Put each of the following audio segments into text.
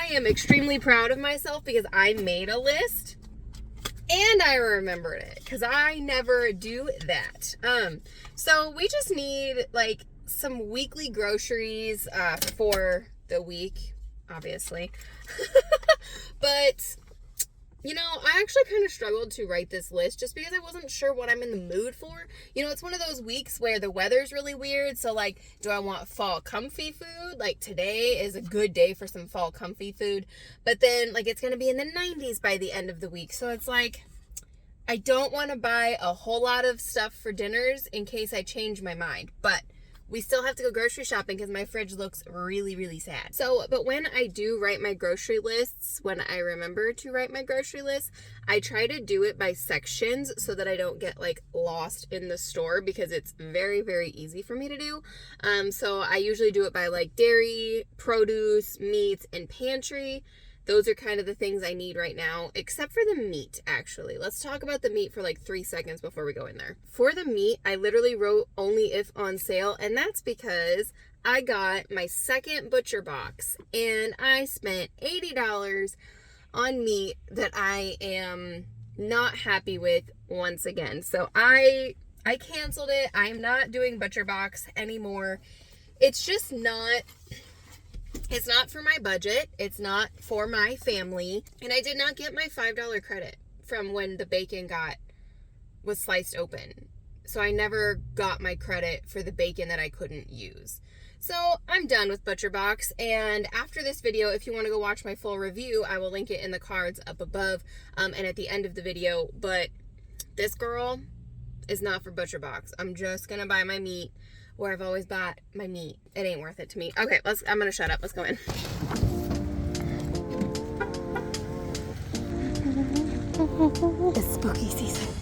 I am extremely proud of myself because I made a list and I remembered it because I never do that. So we just need like some weekly groceries for the week, obviously. But you know, I actually kind of struggled to write this list just because I wasn't sure what I'm in the mood for. You know, it's one of those weeks where the weather's really weird. So, like, do I want fall comfy food? Like, today is a good day for some fall comfy food. But then, like, it's going to be in the 90s by the end of the week. So, it's like, I don't want to buy a whole lot of stuff for dinners in case I change my mind. But we still have to go grocery shopping because my fridge looks really, really sad. So, but when I do write my grocery lists, when I remember to write my grocery list, I try to do it by sections so that I don't get like lost in the store because it's very, very easy for me to do. So I usually do it by like dairy, produce, meats, and pantry. Those are kind of the things I need right now, except for the meat, actually. Let's talk about the meat for like 3 seconds before we go in there. For the meat, I literally wrote only if on sale, and that's because I got my second butcher box, and I spent $80 on meat that I am not happy with once again. So I canceled it. I'm not doing butcher box anymore. It's just not... It's not for my budget. It's not for my family. And I did not get my $5 credit from when the bacon was sliced open. So I never got my credit for the bacon that I couldn't use. So I'm done with Butcher Box. And after this video, if you want to go watch my full review, I will link it in the cards up above and at the end of the video. But this girl is not for Butcher Box. I'm just going to buy my meat where I've always bought my meat. It ain't worth it to me. Okay, I'm gonna shut up. Let's go in. It's spooky season.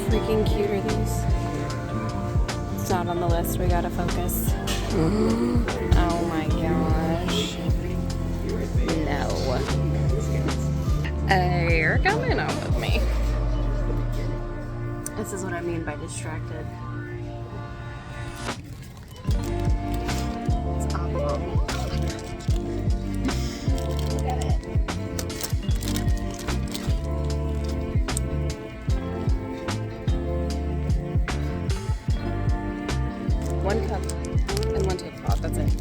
Freaking cute are these. It's not on the list. We gotta focus. Oh my gosh. No. You're coming up with me. This is what I mean by distracted. It's awful. Look at it. One cup and one tablecloth, that's it.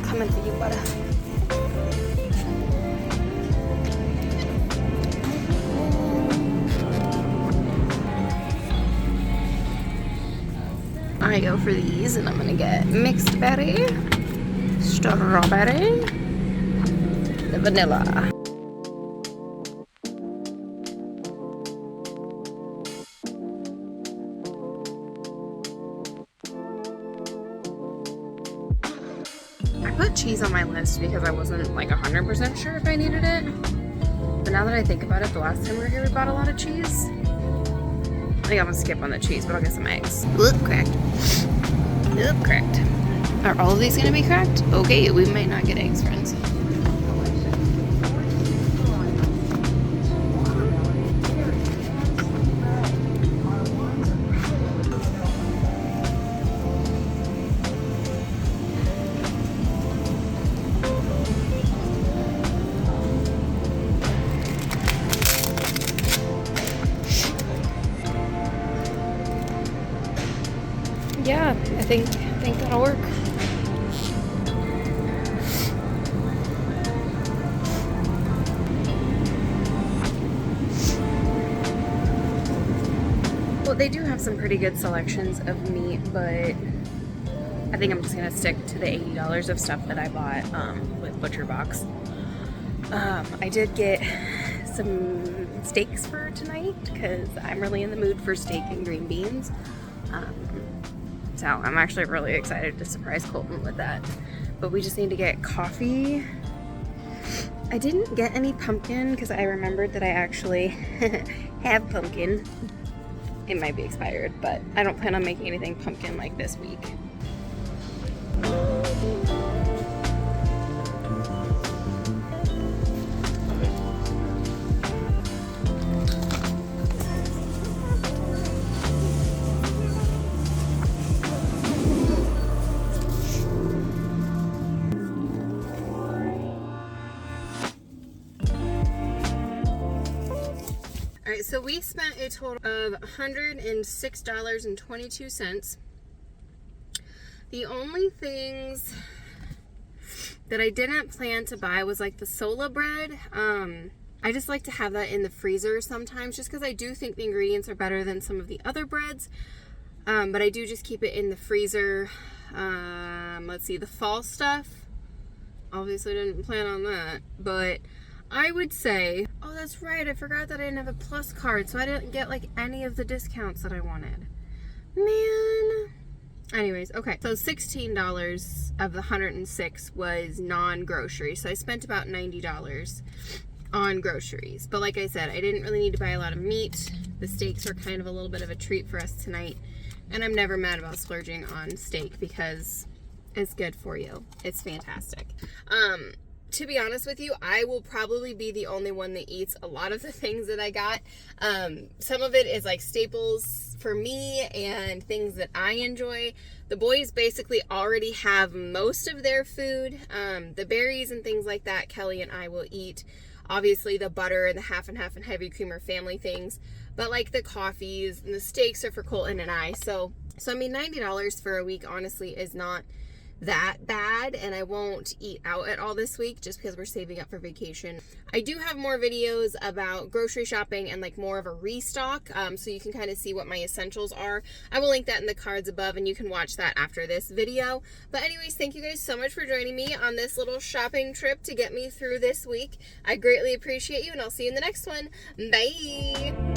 Coming for you, butter. I go for these and I'm gonna get mixed berry, strawberry, vanilla. I put cheese on my list because I wasn't like 100% sure if I needed it. But now that I think about it, the last time we were here we bought a lot of cheese. I think I'm gonna skip on the cheese, but I'll get some eggs. Oop, cracked. Oop, cracked. Are all of these gonna be cracked? Okay, we might not get eggs, friends. Yeah, I think that'll work. Well, they do have some pretty good selections of meat, but I think I'm just gonna stick to the $80 of stuff that I bought with ButcherBox. I did get some steaks for tonight because I'm really in the mood for steak and green beans. So I'm actually really excited to surprise Colton with that. But we just need to get coffee. I didn't get any pumpkin because I remembered that I actually have pumpkin. It might be expired, but I don't plan on making anything pumpkin like this week. Alright, so we spent a total of $106.22. The only things that I didn't plan to buy was like the Sola bread. I just like to have that in the freezer sometimes just because I do think the ingredients are better than some of the other breads. But I do just keep it in the freezer. Let's see, the fall stuff. Obviously didn't plan on that, but I would say, oh, that's right, I forgot that I didn't have a Plus card, so I didn't get like any of the discounts that I wanted. Man. Anyways, okay, so $16 of the 106 was non-grocery, so I spent about $90 on groceries. But like I said, I didn't really need to buy a lot of meat. The steaks are kind of a little bit of a treat for us tonight, and I'm never mad about splurging on steak because it's good for you. It's fantastic. To be honest with you, I will probably be the only one that eats a lot of the things that I got. Some of it is like staples for me and things that I enjoy. The boys basically already have most of their food. The berries and things like that, Kelly and I will eat. Obviously the butter and the half and heavy cream are family things. But like the coffees and the steaks are for Colton and I. So I mean, $90 for a week honestly is not that bad, and I won't eat out at all this week just because we're saving up for vacation. I do have more videos about grocery shopping and like more of a restock, so you can kind of see what my essentials are. I will link that in the cards above and you can watch that after this video. But anyways, thank you guys so much for joining me on this little shopping trip to get me through this week. I greatly appreciate you, and I'll see you in the next one. Bye!